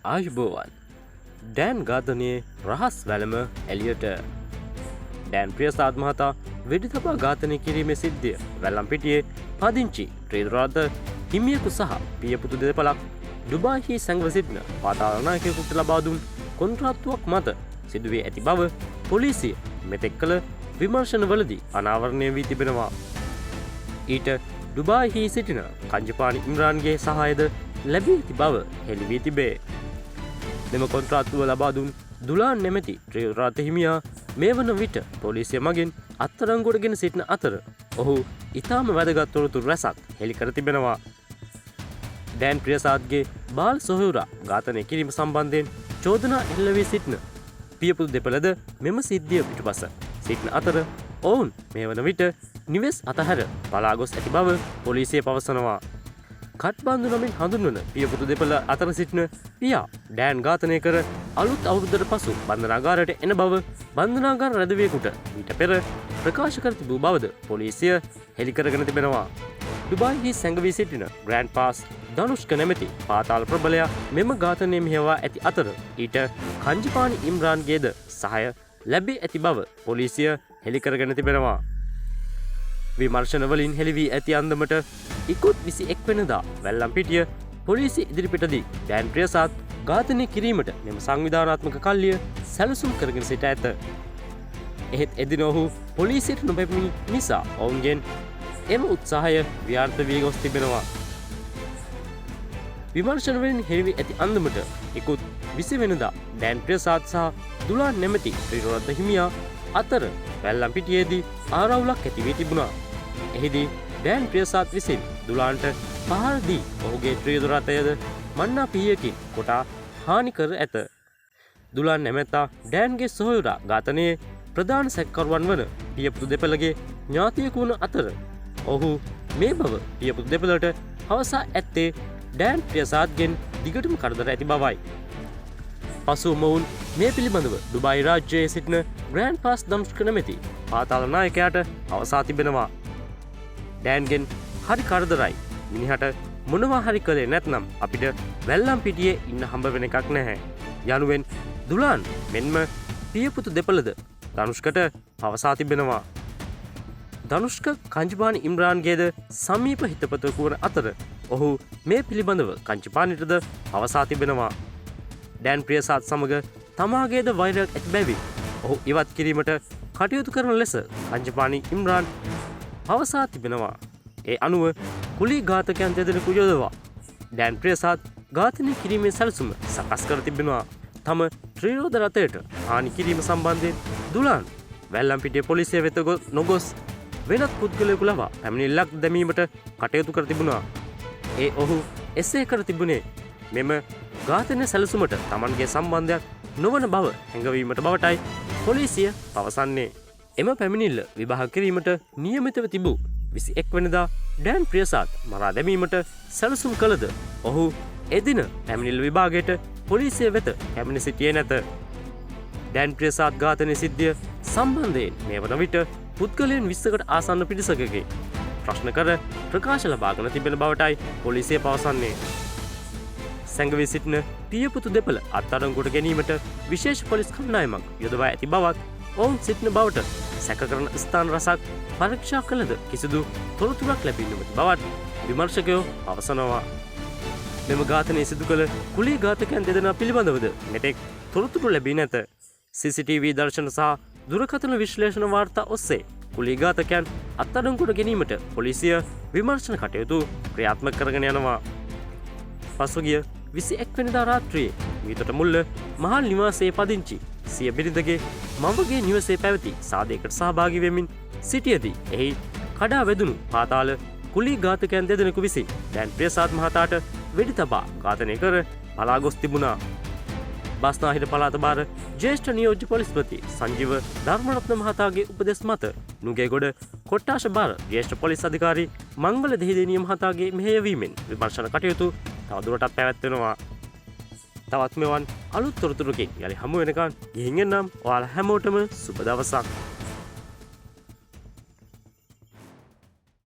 ආයුබෝවන් ඩෑන් ඝාතනයේ රහස් වැළම එලියට ඩෑන් ප්‍රියසාද් මහතා වෙඩි තබා ඝාතනය කිරීමේ සිද්ධිය වැල්ලම්පිටියේ පදිංචි ත්‍රිරාද හිමියෙකු සහ පියපුතු දෙපළක් ඩුබායිහි සැඟව සිටින පාතාල නායකයෙකුට ලබා දුන් කොන්ත්‍රාත්තුවක් මත සිදුවී ඇති බව පොලිසිය මෙතෙක් කළ විමර්ශනවලදී අනාවරණය වී තිබෙනවා. ඊට ඩුබායිහි සිටින කංජපානි ඉම්රාන්ගේ සහායද ලැබී ඇති බව හෙළි වී තිබේ. මෙම කොන්ත්‍රාත්තුව ලබා දුන් දුලාන් නැමැති ත්‍රිරාද හිමියා මේ වන විට පොලිසිය මගින් අත්අඩංගුවටගෙන සිටින අතර ඔහු ඉතාම වැදගත් තොරතුරු රැසක් හෙළි කර තිබෙනවා. ඩෑන් ප්‍රියසාද්ගේ බාල සොහොයුරා ඝාතනය කිරීම සම්බන්ධයෙන් චෝදනා එල්ල වී සිටින පියපුතු දෙපළද මෙම සිද්ධිය පිටුපස සිටින අතර ඔවුන් මේ වන විට නිවෙස් අතහැර පලා ගොස් ඇති බව පොලිසිය පවසනවා. කට්බන්දු නමින් හඳුන්වන පියපුතු දෙපළ අතර සිටින පියා ඩෑන් ඝාතනය කර අලුත් අවුරුද්දට පසු බන්ධනාගාරයට එන බව බන්ධනාගාර රැදවියෙකුට ඊට පෙර ප්‍රකාශ කර තිබූ බවද පොලිසිය හෙළි කරගෙන තිබෙනවා. ඩුබායිහි සැඟවී සිටින ග්‍රෑන්ඩ් පාස් ධනුෂ්ක නැමැති පාතාල ප්‍රබලයා මෙම ඝාතනය මෙහෙවා ඇති අතර ඊට කංජපානි ඉම්රාන්ගේද සහාය ලැබී ඇති බව පොලිසිය හෙළි කරගෙන තිබෙනවා. විමර්ශනවලින් හෙළි වී ඇති අන්දමට ඉකුත් 21 වෙනිදා වැල්ලම්පිටිය පොලිසිය ඉදිරිපිටදී ඩෑන් ප්‍රියසාද් ඝාතනය කිරීමට මෙම සංවිධානාත්මක කල්ලිය සැලසුම් කරගෙන සිට ඇත. එහෙත් එදින ඔහු පොලිසියට නොපැමිණි නිසා ඔවුන්ගෙන් එම උත්සාහය ව්‍යාර්ථ වී ගොස් තිබෙනවා. විමර්ශනවලින් හෙළි වී ඇති අන්දමට ඉකුත් 20 වෙනිදා ඩෑන් ප්‍රියසාද් සහ දුලාන් නැමැති ත්‍රිරාද හිමියා අතර වැල්ලම්පිටියේදී ආරවුලක් ඇති වී තිබුණා. එහිදී ඩෑන් ප්‍රියසාද් විසින් දුලාන්ට පහර දී ඔහුගේ ත්‍රිරාතයද මන්නා පිහියකින් කොටා හානි කර ඇත. දුලාන් නැමැත්තා ඩෑන්ගේ සොහොයුරා ඝාතනයේ ප්‍රධාන සැකකරුවන් වන පියපුතු දෙපළගේ ඥාතියෙකු වන අතර ඔහු මේ බව පියපුතු දෙපළට හවසා ඇත්තේ ඩෑන් ප්‍රියසාද්ගෙන් දිගටම කරදර ඇති බවයි. පසු මොවුන් මේ පිළිබඳව ඩුබායි රාජ්‍යයේ සිටින ග්‍රෑන්ඩ් පාස් ධනුෂ්ක නැමැති පාතාල නායකයාට අවසා තිබෙනවා. ඩෑන්ගෙන් හරි කරදරයි, මිනිහට මොනවා හරි කළේ නැත්නම් අපිට වැල්ලම්පිටියේ ඉන්න හම්බ වෙන එකක් නැහැ යනුවෙන් දුලාන් මෙන්ම පියපුතු දෙපළද ධනුෂ්කට පවසා තිබෙනවා. ධනුෂ්ක කංජපානි ඉම්රාන්ගේද සමීප හිතපතෙකු වන අතර ඔහු මේ පිළිබඳව කංජපානිටද පවසා තිබෙනවා. ඩෑන් ප්‍රියසාද් සමග තමාගේද වෛරයක් ඇති බැවින් ඔහු ඉවත් කිරීමට කටයුතු කරන ලෙස කංජපානි ඉම්රාන් පවසා තිබෙනවා. ඒ අනුව කුලී ඝාතකයන් දෙදෙනෙකු යොදවා ඩෑන් ප්‍රියසාද් ඝාතනය කිරීමේ සැලසුම සකස් කර තිබෙනවා. තම ත්‍රිරෝද රථයට හානි කිරීම සම්බන්ධයෙන් දුලාන් වැල්ලම්පිටිය පොලිසිය වෙත නොගොස් වෙනත් පුද්ගලයෙකු ලවා පැමිණිල්ලක් දැමීමට කටයුතු කර තිබුණා. ඒ ඔහු එසේ කර තිබුණේ මෙම ඝාතන සැලසුමට තමන්ගේ සම්බන්ධයක් නොවන බව හැඟවීමට බවටයි පොලිසිය පවසන්නේ. එම පැමිණිල්ල විභාග කිරීමට නියමිතව තිබූ 21 වෙනිදා ඩෑන් ප්‍රියසාද් මරා දැමීමට සැලසුම් කළද ඔහු එදින පැමිණිල්ල විභාගයට පොලිසිය වෙත පැමිණ සිටියේ නැත. ඩෑන් ප්‍රියසාද් ඝාතන සිද්ධිය සම්බන්ධයෙන් මේ වන විට පුද්ගලයන් 20කට ආසන්න පිරිසකගේ ප්‍රශ්න කර ප්‍රකාශ ලබාගෙන තිබෙන බවටයි පොලිසිය පවසන්නේ. සැඟවී සිටින පියපුතු දෙපළ අත්අඩංගුවට ගැනීමට විශේෂ පොලිස් කණ්ඩායමක් යොදවා ඇති බවත් ඔවුන් සිටින බවට සැක කරන ස්ථාන රසක් පරීක්ෂා කළද කිසිදු තොරතුරක් ලැබී නොමැති බවත් විමර්ශකයෝ පවසනවා. මෙම ඝාතනය සිදු කළ කුලී ඝාතකයන් දෙදෙනා පිළිබඳවද මෙතෙක් තොරතුරු ලැබී නැත. CCTV දර්ශන සහ දුරකථන විශ්ලේෂණ වාර්තා ඔස්සේ කුලී ඝාතකයන් අත්අඩංගුවට ගැනීමට පොලිසිය විමර්ශන කටයුතු ක්‍රියාත්මක කරගෙන යනවා. පසුගිය 21 වෙනිදා රාත්‍රියේ මීතොට මුල්ල මහල් නිවාසයේ පදිංචි සිය බිරිඳගේ මවගේ නිවසේ පැවති සාදයකට සහභාගී වෙමින් සිටියදී එහි කඩා වැදුණු පාතාල කුලී ඝාතකයන් දෙදෙනෙකු විසින් ඩෑන් ප්‍රියසාද් මහතාට වෙඩි තබා ඝාතනය කර පලා ගොස් තිබුණා. බස්නාහිර පළාත භාර ජ්‍යෙෂ්ඨ නියෝජ්‍ය පොලිස්පති සංජීව ධර්මරත්න මහතාගේ උපදෙස් මත නුගේගොඩ කොට්ටාශ භාර ජ්‍යෙෂ්ඨ පොලිස් අධිකාරී මංගල දෙහිදෙනිය මහතාගේ මෙහෙයවීමෙන් විමර්ශන කටයුතු තවදුරටත් පැවැත්වෙනවා. තවත් මෙවන් අලුත් තොරතුරකින් යලි හමු වෙනකන් ගිහින් එන්නම්. ඔයාලා හැමෝටම සුබ දවසක්.